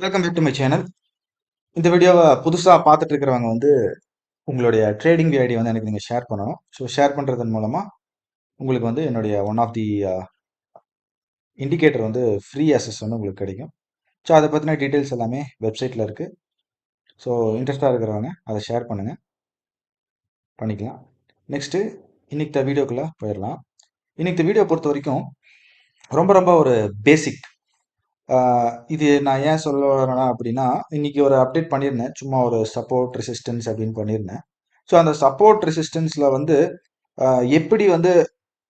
Welcome back to my channel. இந்த வீடியோவை புதுசாக பார்த்துட்டு இருக்கிறவங்க வந்து உங்களுடைய ட்ரேடிங் ஐடி வந்து எனக்கு நீங்கள் ஷேர் பண்ணணும். ஸோ ஷேர் பண்ணுறதன் மூலமாக உங்களுக்கு வந்து என்னுடைய ஒன் ஆஃப் தி இண்டிகேட்டர் வந்து ஃப்ரீ அசஸ் வந்து உங்களுக்கு கிடைக்கும். ஸோ அதை பற்றின டீட்டெயில்ஸ் எல்லாமே வெப்சைட்டில் இருக்குது. ஸோ இன்ட்ரெஸ்டாக இருக்கிறவங்க அதை ஷேர் பண்ணுங்கள், பண்ணிக்கலாம். நெக்ஸ்ட்டு இன்னைக்கு வீடியோக்குள்ளே போயிடலாம். இன்னைக்கு வீடியோ பொறுத்த வரைக்கும் ரொம்ப ரொம்ப ஒரு பேசிக். இது நான் ஏன் சொல்ல வரேன்னா அப்படின்னா, இன்னைக்கு ஒரு அப்டேட் பண்ணியிருந்தேன். சும்மா ஒரு சப்போர்ட் ரெசிஸ்டன்ஸ் அப்படின்னு பண்ணியிருந்தேன். ஸோ அந்த சப்போர்ட் ரெசிஸ்டன்ஸ்ல வந்து எப்படி வந்து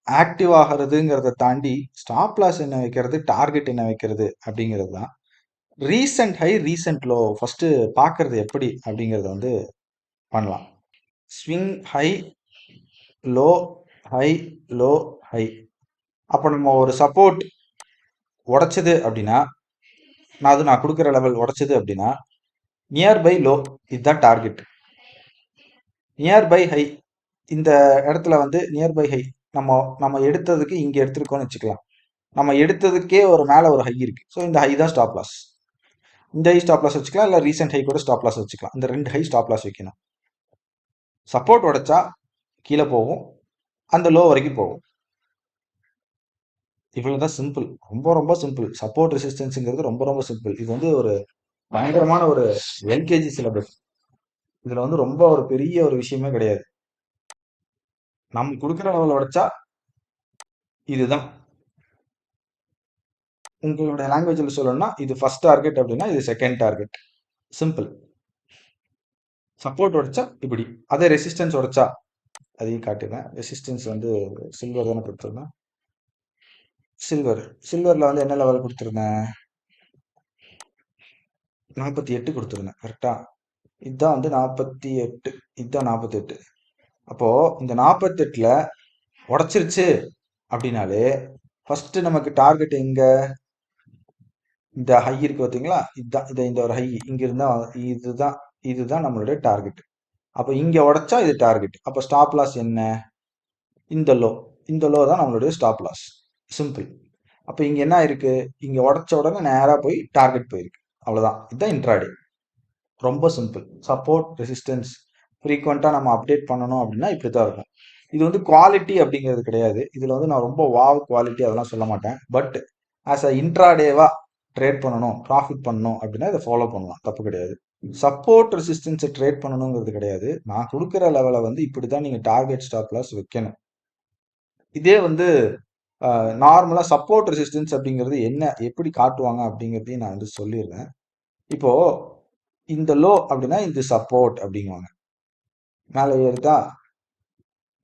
ஆக்டிவ் ஆகிறதுங்கிறத தாண்டி ஸ்டாப் லாஸ் என்ன வைக்கிறது, டார்கெட் என்ன வைக்கிறது அப்படிங்கிறது தான். Recent high, recent low first பார்க்கறது எப்படி அப்படிங்கிறத வந்து பண்ணலாம். Swing high, low, high, low, high. அப்போ நம்ம ஒரு சப்போர்ட் உடைச்சது அப்படின்னா, நான் கொடுக்குற லெவல் உடைச்சது அப்படின்னா, நியர்பை லோ இதுதான் டார்கெட். நியர்பை ஹை இந்த இடத்துல வந்து நியர்பை ஹை நம்ம நம்ம எடுத்ததுக்கு இங்க எடுத்திருக்கோம்னு வச்சுக்கலாம். நம்ம எடுத்ததுக்கே ஒரு மேல ஒரு ஹை இருக்கு. ஸோ இந்த ஹை தான் ஸ்டாப் லாஸ். இந்த ஹை ஸ்டாப் லாஸ் வச்சுக்கலாம், இல்லை ரீசெண்ட் ஹை கூட ஸ்டாப் லாஸ் வச்சுக்கலாம். இந்த ரெண்டு ஹை ஸ்டாப் லாஸ் வைக்கணும். சப்போர்ட் உடைச்சா கீழே போகும், அந்த லோ வரைக்கும் போகும். இவ்வளவுதான் சிம்பிள். ரொம்ப ரொம்ப சிம்பிள். சப்போர்ட் ரெசிஸ்டன்ஸுங்கிறது ரொம்ப ரொம்ப சிம்பிள். இது வந்து ஒரு பயங்கரமான ஒரு எல்கேஜி சிலபஸ். இதுல வந்து ரொம்ப ஒரு பெரிய ஒரு விஷயமே கிடையாது. நம்ம கொடுக்குற லெவல் உடைச்சா இதுதான். உங்களுடைய லாங்குவேஜில் சொல்லணும்னா இது ஃபர்ஸ்ட் டார்கெட் அப்படின்னா இது செகண்ட் டார்கெட். சிம்பிள். சப்போர்ட் உடைச்சா இப்படி, அதே ரெசிஸ்டன்ஸ் உடைச்சா அதையும் காட்டுவேன். ரெசிஸ்டன்ஸ் வந்து சில்வர் தானே கொடுத்துருந்தேன். சில்வர்ல வந்து என்ன லெவல் கொடுத்துருந்தேன்? 48 கொடுத்துருந்தேன். கரெக்டா? இதுதான் வந்து 48. இதுதான் 48. அப்போ இந்த 48ல உடைச்சிருச்சு அப்படின்னாலே ஃபர்ஸ்ட் நமக்கு டார்கெட் எங்க? இந்த ஹை இருக்கு பார்த்தீங்களா? இதுதான். இந்த ஒரு ஹை இங்க இருந்தா இதுதான். இதுதான் நம்மளுடைய டார்கெட். அப்போ இங்க உடைச்சா இது டார்கெட். அப்போ ஸ்டாப் லாஸ் என்ன? இந்த லோ. இந்த லோ தான் நம்மளுடைய ஸ்டாப் லாஸ். சிம்பிள். அப்போ இங்க என்ன இருக்கு? இங்க உடைச்ச உடனே நேரா போய் டார்கெட் போயிருக்கு. அவ்வளவுதான். இதுதான் இன்ட்ராடே. ரொம்ப சிம்பிள். சப்போர்ட் ரெசிஸ்டன்ஸ் ஃப்ரீக்வெண்டா நம்ம அப்டேட் பண்ணணும் அப்படின்னா இப்படித்தான் இருக்கும். இது வந்து குவாலிட்டி அப்படிங்கிறது கிடையாது. இதுல வந்து நான் ரொம்ப வாவ் குவாலிட்டி அதெல்லாம் சொல்ல மாட்டேன். பட் ஆஸ் அ இன்ட்ராடேவா ட்ரேட் பண்ணணும், ப்ராஃபிட் பண்ணணும் அப்படின்னா இதை ஃபாலோ பண்ணலாம், தப்பு கிடையாது. சப்போர்ட் ரெசிஸ்டன்ஸை ட்ரேட் பண்ணணுங்கிறது கிடையாது. நான் கொடுக்குற லெவலை வந்து இப்படிதான் நீங்க டார்கெட் ஸ்டாப் லாஸ் வைக்கணும். இதே வந்து நார்மலா சப்போர்ட் ரெசிஸ்டன்ஸ் அப்படிங்கிறது என்ன, எப்படி காட்டுவாங்க அப்படிங்கிறதையும் நான் வந்து சொல்லிடுறேன். இப்போ இந்த லோ அப்படின்னா இந்த சப்போர்ட் அப்படிங்குவாங்க. மேலே ஏறுதா,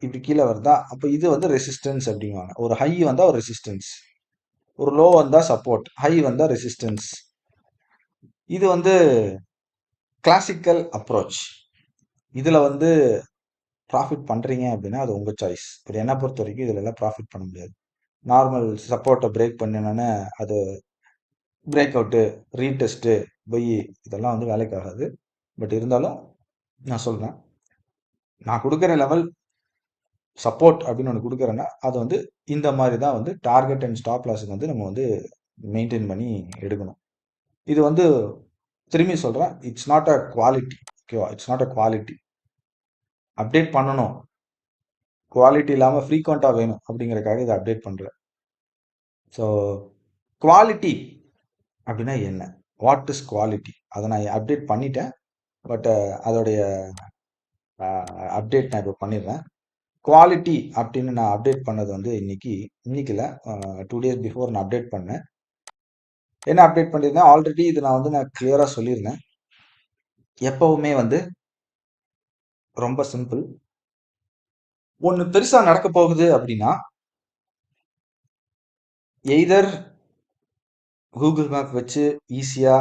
இப்படி கீழே வருதா, அப்போ இது வந்து ரெசிஸ்டன்ஸ் அப்படிங்குவாங்க. ஒரு ஹை வந்தா ஒரு ரெசிஸ்டன்ஸ், ஒரு லோ வந்தா சப்போர்ட், ஹை வந்தா ரெசிஸ்டன்ஸ். இது வந்து கிளாசிக்கல் அப்ரோச். இதுல வந்து ப்ராஃபிட் பண்றீங்க அப்படின்னா அது உங்க சாய்ஸ். பட் என்ன பொறுத்த வரைக்கும் இதுல எல்லாம் ப்ராஃபிட் பண்ண முடியாது. நார்மல் சப்போர்ட்டை பிரேக் பண்ணினோன்னே அது பிரேக் அவுட்டு, ரீடெஸ்ட்டு, பொய் இதெல்லாம் வந்து வேலைக்கு ஆகாது. பட் இருந்தாலும் நான் சொல்றேன், நான் கொடுக்குற லெவல் சப்போர்ட் அப்படின்னு ஒன்று கொடுக்குறேன்னா அது வந்து இந்த மாதிரி தான் வந்து டார்கெட் அண்ட் ஸ்டாப் லாஸுக்கு வந்து நம்ம வந்து மெயின்டைன் பண்ணி எடுக்கணும். இது வந்து திரும்பி சொல்றேன், இட்ஸ் நாட் அ குவாலிட்டி. ஓகேவா? It's not a quality. Update பண்ணணும், குவாலிட்டி இல்லாமல் ஃப்ரீக்வெண்ட்டாக வேணும் அப்படிங்கிறக்காக இதை அப்டேட் பண்ணுறேன். ஸோ குவாலிட்டி அப்படின்னா என்ன? What is quality? அதை நான் அப்டேட் பண்ணிட்டேன். பட் அதோடைய அப்டேட் நான் இப்போ பண்ணிடுறேன். குவாலிட்டி அப்படின்னு நான் அப்டேட் பண்ணது வந்து இன்னைக்குல 2 days பிஃபோர் நான் அப்டேட் பண்ணேன். என்ன அப்டேட் பண்ணியிருந்தேன்? ஆல்ரெடி இது நான் கிளியராக சொல்லியிருந்தேன். எப்பவுமே வந்து ரொம்ப சிம்பிள். ஒன்று பெருசா நடக்க போகுது அப்படின்னா எய்தர் கூகுள் மேப் வச்சு ஈஸியா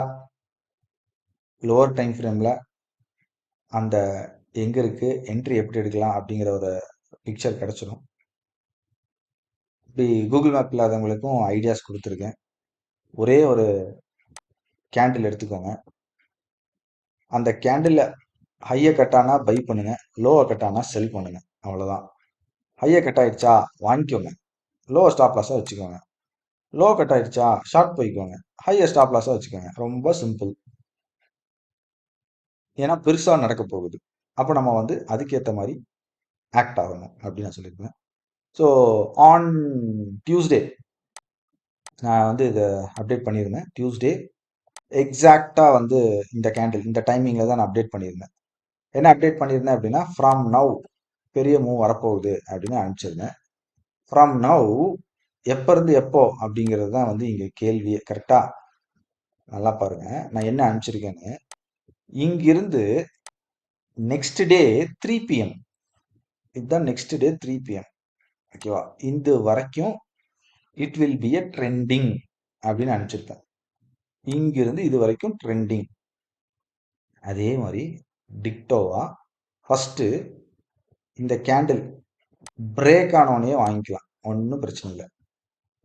லோவர் டைம் ஃப்ரேம்ல அந்த எங்க இருக்கு, என்ட்ரி எப்படி எடுக்கலாம் அப்படிங்கிற ஒரு பிக்சர் கிடைச்சிடும். இப்படி கூகுள் மேப் இல்லாதவங்களுக்கும் ஐடியாஸ் கொடுத்துருக்கேன். ஒரே ஒரு கேண்டில் எடுத்துக்கோங்க. அந்த கேண்டில் ஹையை கட்டானா பை பண்ணுங்க, லோவை கட்டானா செல் பண்ணுங்க. அவ்வளவுதான். ஹையை கட் ஆயிடுச்சா வாங்கிக்கோங்க, லோவை ஸ்டாப் லாஸா வச்சுக்கோங்க. லோ கட் ஆயிடுச்சா, ஷார்ட் போய்க்கோங்க. ஹையர் ஸ்டாப் லாஸா வச்சுக்கோங்க. ரொம்ப சிம்பிள். ஏன்னா பெருசா நடக்க போகுது. அப்ப நம்ம வந்து அதுக்கேத்த மாரி ஆக்ட் ஆகணும் அப்படின்னு நான் சொல்லியிருப்பேன். ஸோ ஆன் டியூஸ்டே நான் வந்து இதை அப்டேட் பண்ணியிருந்தேன். டியூஸ்டே எக்ஸாக்டா வந்து இந்த கேண்டில் இந்த டைமிங்ல தான் நான் அப்டேட் பண்ணியிருந்தேன். என்ன அப்டேட் பண்ணியிருந்தேன் அப்படின்னா, ஃப்ரம் நவ் பெரிய மூவ் வரப்போகுது அப்படின்னு அனுப்பிச்சிருந்தேன். ஃப்ரம் நவ் எப்ப இருந்து எப்போ அப்படிங்கிறது தான் வந்து இங்க கேள்வியே. கரெக்டா நல்லா பாருங்க நான் என்ன அனுப்பிச்சிருக்கேன்னு. இங்கிருந்து நெக்ஸ்ட் டே 3 PM, இதுதான் நெக்ஸ்ட் டே 3 PM. ஓகேவா, இந்த வரைக்கும் it will be a trending அப்படின்னு அனுப்பிச்சிருப்பேன். இங்கிருந்து இது வரைக்கும் ட்ரெண்டிங். அதே மாதிரி டிக்டோவா ஃபர்ஸ்ட் இந்த கேண்டில் பிரேக் ஆனோடனே வாங்கிக்கலாம், ஒன்றும் பிரச்சனை இல்லை.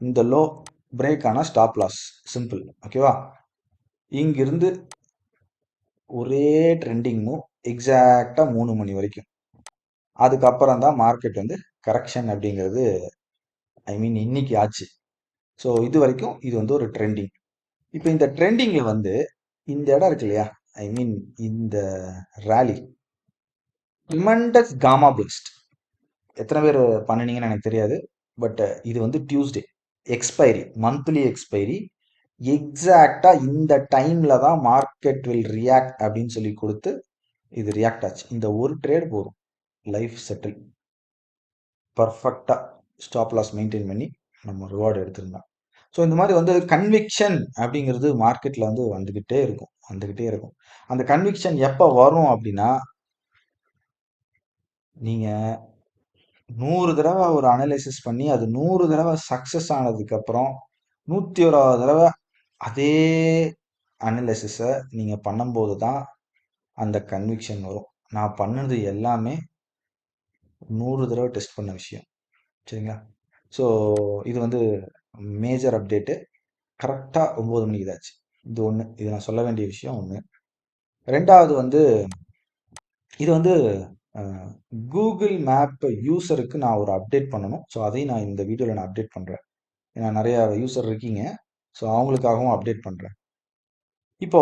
இந்த லோ பிரேக் ஆனா ஸ்டாப் லாஸ், சிம்பிள். ஓகேவா, இங்கிருந்து ஒரே ட்ரெண்டிங்கும் எக்ஸாக்டா 3 மணி வரைக்கும். அதுக்கப்புறம் தான் மார்க்கெட் வந்து கரெக்ஷன் அப்படிங்கிறது ஐ மீன் இன்னைக்கு ஆச்சு. ஸோ இது வரைக்கும் இது வந்து ஒரு ட்ரெண்டிங். இப்போ இந்த ட்ரெண்டிங்ல வந்து இந்த இடம் இருக்கு இல்லையா, ஐ மீன் இந்த ரேலி ட்ரிமெண்டஸ் காமா பிளஸ்ட். எத்தனை பேர் பண்ணினீங்கன்னு எனக்கு தெரியாது. பட் இது வந்து டியூஸ்டே எக்ஸ்பைரி, மந்த்லி எக்ஸ்பைரி. எக்ஸாக்டா இந்த டைம்ல தான் மார்க்கெட் வில் ரியாக்ட் அப்படின்னு சொல்லி கொடுத்து இது ரியாக்ட் ஆச்சு. இந்த ஒரு ட்ரேட் போதும், லைஃப் செட்டில். பர்ஃபெக்டா ஸ்டாப் லாஸ் மெயின்டைன் பண்ணி நம்ம ரிவார்டு எடுத்திருந்தோம். ஸோ இந்த மாதிரி வந்து கன்விக்ஷன் அப்படிங்கிறது மார்க்கெட்ல வந்து வந்துகிட்டே இருக்கும், வந்துகிட்டே இருக்கும். அந்த கன்விக்ஷன் எப்போ வரும் அப்படின்னா, நீங்க 100 தடவை ஒரு அனலைசிஸ் பண்ணி அது 100 தடவை சக்சஸ் ஆனதுக்கு அப்புறம் 101வது தடவை அதே அனலைசிஸை நீங்க பண்ணும்போது தான் அந்த கன்விக்ஷன் வரும். நான் பண்ணது எல்லாமே 100 தடவை டெஸ்ட் பண்ண விஷயம். சரிங்களா, ஸோ இது வந்து மேஜர் அப்டேட்டு. கரெக்டாக 9 மணிக்கு இதாச்சு. இது ஒன்று, இது நான் சொல்ல வேண்டிய விஷயம் ஒன்று. ரெண்டாவது வந்து இது வந்து கூகுள் மேப் யூசருக்கு நான் ஒரு அப்டேட் பண்ணணும். ஸோ அதையும் நான் இந்த வீடியோவில் நான் அப்டேட் பண்ணுறேன். ஏன்னா நிறைய யூசர் இருக்கீங்க, ஸோ அவங்களுக்காகவும் அப்டேட் பண்ணுறேன். இப்போ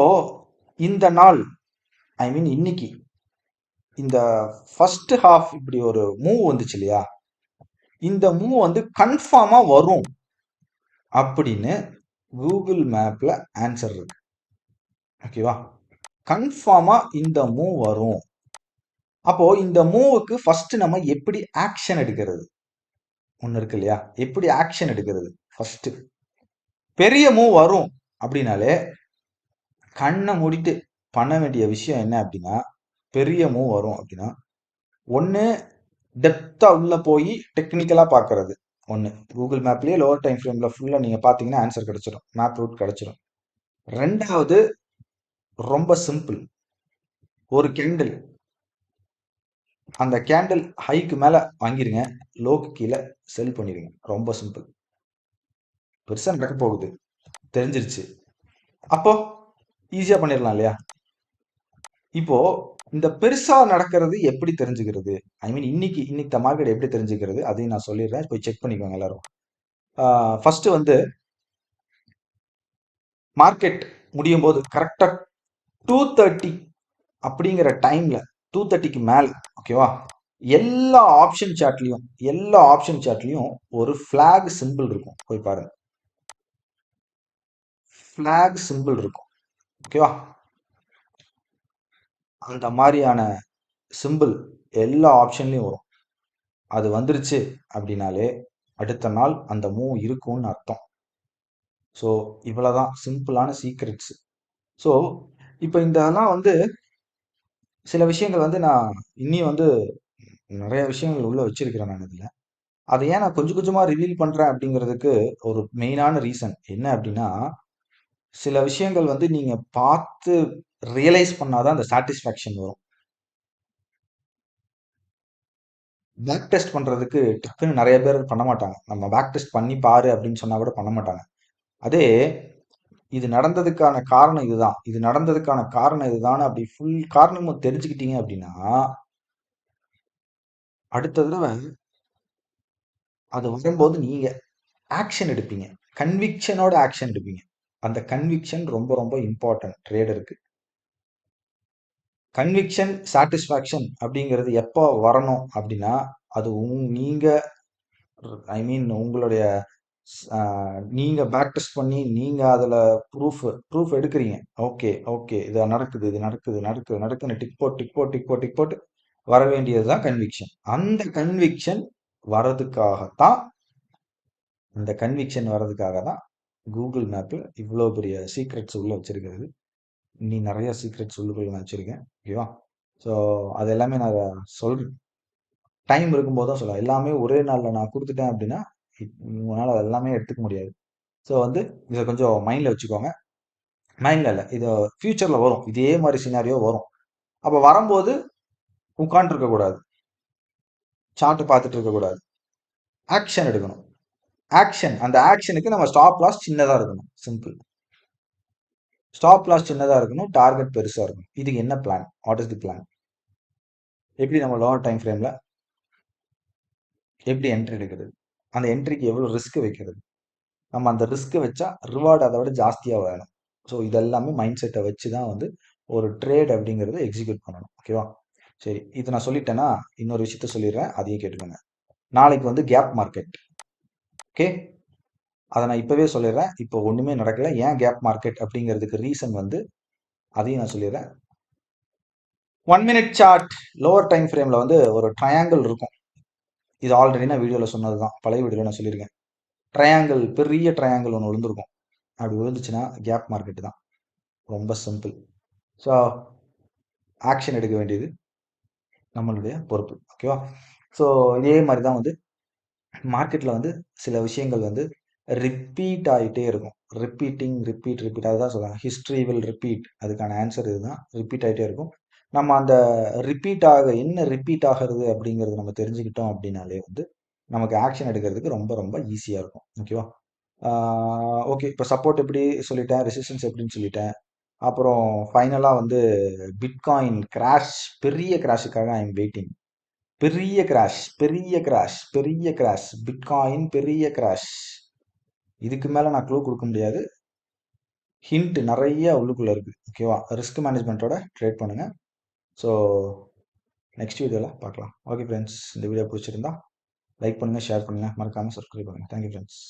இந்த நாள் ஐ மீன் இன்னைக்கு இந்த ஃபர்ஸ்ட் ஹாஃப் இப்படி ஒரு மூவ் வந்துச்சு இல்லையா, இந்த மூவ் வந்து கன்ஃபார்மா வரும் அப்படின்னு கூகுள் மேப்ல ஆன்சர் இருக்கு. ஓகேவா, கன்ஃபார்மா இந்த மூவ் வரும். அப்போ இந்த மூவுக்கு ஃபர்ஸ்ட் நம்ம எப்படி ஆக்ஷன் எடுக்கிறது ஒன்று இருக்கு இல்லையா, எப்படி ஆக்ஷன் எடுக்கிறது. ஃபர்ஸ்ட் பெரிய மூவ் வரும் அப்படின்னாலே கண்ணை மூடிட்டு பண்ண வேண்டிய விஷயம் என்ன அப்படின்னா, பெரிய மூவ் வரும் அப்படின்னா ஒன்று டெப்தா உள்ள போய் டெக்னிக்கலா பார்க்கறது. ஒன்று கூகுள் மேப்லயே லோவர் டைம் ஃப்ரேம்ல ஃபுல்லா நீங்க பார்த்தீங்கன்னா ஆன்சர் கிடைச்சிடும், மேப் ரூட் கிடைச்சிடும். ரெண்டாவது ரொம்ப சிம்பிள், ஒரு கேண்டில், அந்த கேண்டில் ஹைக்கு மேல வாங்கிருங்க, லோக்கு கீழே செல் பண்ணிருங்க. ரொம்ப சிம்பிள். பெருசா நடக்க போகுது தெரிஞ்சிருச்சு, அப்போ ஈஸியா பண்ணிடலாம் இல்லையா. இப்போ இந்த பெருசா நடக்கிறது எப்படி தெரிஞ்சுக்கிறது, ஐ மீன் இன்னைக்கு இன்னைக்கு மார்க்கெட் எப்படி தெரிஞ்சுக்கிறது அதையும் நான் சொல்லிடுறேன், போய் செக் பண்ணிக்கோங்க எல்லாரும். ஃபர்ஸ்ட் வந்து மார்க்கெட் முடியும் போது கரெக்டா 2:30 அப்படிங்கிற டைம்ல, 2:30க்கு மேல, ஓகேவா, எல்லா ஆப்ஷன் சார்ட்லயும் ஒரு பிளாக் சிம்பிள் இருக்கும், போய் பாருங்க. பிளாக் சிம்பிள் இருக்கும், ஓகேவா. அந்த மாதிரியான சிம்பிள் எல்லா ஆப்ஷன்லயும் வரும். அது வந்துருச்சு அப்படின்னாலே அடுத்த நாள் அந்த மூவ் இருக்கும்னு அர்த்தம். ஸோ இவ்வளவுதான் சிம்பிளான சீக்ரெட்ஸ். ஸோ இப்போ இதெல்லாம் வந்து சில விஷயங்கள் வந்து நான் இன்னும் வந்து நிறைய விஷயங்கள் உள்ள வச்சிருக்கிறேன் நான் இதுல. அதை ஏன் நான் கொஞ்சம் கொஞ்சமா ரிவீல் பண்றேன் அப்படிங்கிறதுக்கு ஒரு மெயினான ரீசன் என்ன அப்படின்னா, சில விஷயங்கள் வந்து நீங்க பார்த்து ரியலைஸ் பண்ணாதான் அந்த சாட்டிஸ்ஃபேக்ஷன் வரும். பேக் டெஸ்ட் பண்றதுக்கு டக்குன்னு நிறைய பேர் பண்ண மாட்டாங்க. நம்ம பேக் டெஸ்ட் பண்ணி பாரு அப்படின்னு சொன்னா கூட பண்ண மாட்டாங்க. அதே இது நடந்ததுக்கான காரணம் இதுதான், இது நடந்ததுக்கான காரணம் இதுதான் அப்படி ஃபுல் காரணமும் தெரிஞ்சுக்கிட்டீங்க அப்படின்னா அடுத்த தடவை அது வரும்போது நீங்க ஆக்ஷன் எடுப்பீங்க. கன்விக்ஷனோட ஆக்ஷன் எடுப்பீங்க. அந்த கன்விக்ஷன் ரொம்ப ரொம்ப இம்பார்ட்டன்ட் ட்ரேடருக்கு. கன்விக்ஷன் சாட்டிஸ்ஃபேக்ஷன் அப்படிங்கிறது எப்போ வரணும் அப்படின்னா, அது நீங்க ஐ மீன் உங்களுடைய நீங்க பேக் டெஸ்ட் பண்ணி நீங்க அதுல ப்ரூஃப் எடுக்கிறீங்க. ஓகே ஓகே இது நடக்குது இது நடக்குது நடக்குது நடக்குதுன்னு டிக் போட்டு டிக் போட்டு டிக் போட்டு டிக் போட்டு வர வேண்டியதுதான் கன்விக்ஷன். அந்த கன்விக்ஷன் வரதுக்காகத்தான் அந்த கன்விக்ஷன் வர்றதுக்காக தான் கூகுள் மேப்பில் இவ்வளோ பெரிய சீக்ரெட்ஸ் உள்ள வச்சிருக்கிறது. இனி நிறைய சீக்ரெட்ஸ் உள்ளுக்குள்ள நான் வச்சிருக்கேன். ஓகேவா? ஸோ அது எல்லாமே நான் சொல்றேன். டைம் இருக்கும்போது தான் சொல்லலாம். எல்லாமே ஒரே நாளில் நான் கொடுத்துட்டேன் அப்படின்னா உங்களால் அது எல்லாமே எடுத்துக்க முடியாது. ஸோ வந்து இதை கொஞ்சம் மைண்டில் வச்சுக்கோங்க. மைண்டில் இல்லை, இது ஃபியூச்சரில் வரும். இதே மாதிரி சினாரியோ வரும். அப்போ வரும்போது உட்காந்துட்டு இருக்கக்கூடாது, சார்ட் பார்த்துட்டு இருக்கக்கூடாது, ஆக்ஷன் எடுக்கணும். ஆக்ஷன், அந்த ஆக்ஷனுக்கு நம்ம ஸ்டாப் லாஸ் சின்னதாக இருக்கணும். சிம்பிள். ஸ்டாப் லாஸ் சின்னதாக இருக்கணும், டார்கெட் பெருசாக இருக்கணும். இதுக்கு என்ன plan? What is the plan? எப்படி நம்ம லாங் டைம் ஃப்ரேமில் எப்படி என்ட்ரி எடுக்கிறது, அந்த என்ட்ரிக்கு எவ்வளோ ரிஸ்க் வைக்கிறது, நம்ம அந்த ரிஸ்க் வச்சா ரிவார்டு அதை விட ஜாஸ்தியாக வேணும். ஸோ இதெல்லாமே மைண்ட் செட்டை வச்சு தான் வந்து ஒரு ட்ரேட் அப்படிங்கிறத எக்ஸிக்யூட் பண்ணணும். ஓகேவா? சரி, இது நான் சொல்லிட்டேன்னா இன்னொரு விஷயத்த சொல்லிடுறேன், அதையும் கேட்டுக்கோங்க. நாளைக்கு வந்து கேப் மார்க்கெட். ஓகே, அதை நான் இப்போவே சொல்லிடுறேன். இப்போ ஒன்றுமே நடக்கல. ஏன் கேப் மார்க்கெட் அப்படிங்கிறதுக்கு ரீசன் வந்து அதையும் நான் சொல்லிடுறேன். 1 மினிட் சார்ட் லோவர் டைம் ஃப்ரேமில் வந்து ஒரு ட்ரையாங்கிள் இருக்கும். இது ஆல்ரெடி நான் வீடியோவில் சொன்னது தான், பழைய வீடியோவில் நான் சொல்லியிருக்கேன். ட்ரையாங்கிள், பெரிய ட்ரையாங்கிள் ஒன்று விழுந்திருக்கும். அப்படி விழுந்துச்சுன்னா கேப் மார்க்கெட் தான். ரொம்ப சிம்பிள். ஸோ ஆக்ஷன் எடுக்க வேண்டியது நம்மளுடைய பொறுப்பு. ஓகேவா? ஸோ இதே மாதிரி தான் வந்து மார்க்கெட்டில் வந்து சில விஷயங்கள் வந்து ரிப்பீட் ஆகிட்டே இருக்கும். ரிப்பீட் அதுதான் சொல்லுவாங்க, ஹிஸ்ட்ரி வில் ரிப்பீட். அதுக்கான ஆன்சர் இதுதான், ரிப்பீட் ஆகிட்டே இருக்கும். நம்ம அந்த என்ன ரிப்பீட் ஆகிறது அப்படிங்கிறது நம்ம தெரிஞ்சுக்கிட்டோம் அப்படின்னாலே வந்து நமக்கு ஆக்ஷன் எடுக்கிறதுக்கு ரொம்ப ரொம்ப ஈஸியாக இருக்கும். ஓகேவா? ஓகே, இப்போ சப்போர்ட் எப்படி சொல்லிட்டேன், ரெசிஸ்டன்ஸ் எப்படின்னு சொல்லிட்டேன். அப்புறம் ஃபைனலாக வந்து பிட்காயின் கிராஷ், பெரிய கிராஷுக்காக ஐ எம் வெயிட்டிங். பெரிய கிராஷ், பெரிய கிராஷ், பெரிய கிராஷ், பிட்காயின் பெரிய கிராஷ். இதுக்கு மேலே நான் க்ளூ கொடுக்க முடியாது. ஹிண்ட் நிறைய உள்ளுக்குள்ளே இருக்குது. ஓகேவா? ரிஸ்க் மேனேஜ்மெண்ட்டோட ட்ரேட் பண்ணுங்கள். ஸோ நெக்ஸ்ட் வீடியோவில் பார்க்கலாம். ஓகே ஃப்ரெண்ட்ஸ், இந்த வீடியோ பிடிச்சிருந்தா லைக் பண்ணுங்கள், ஷேர் பண்ணுங்கள், மறக்காமல் சப்ஸ்கிரைப் பண்ணுங்கள். Thank you friends.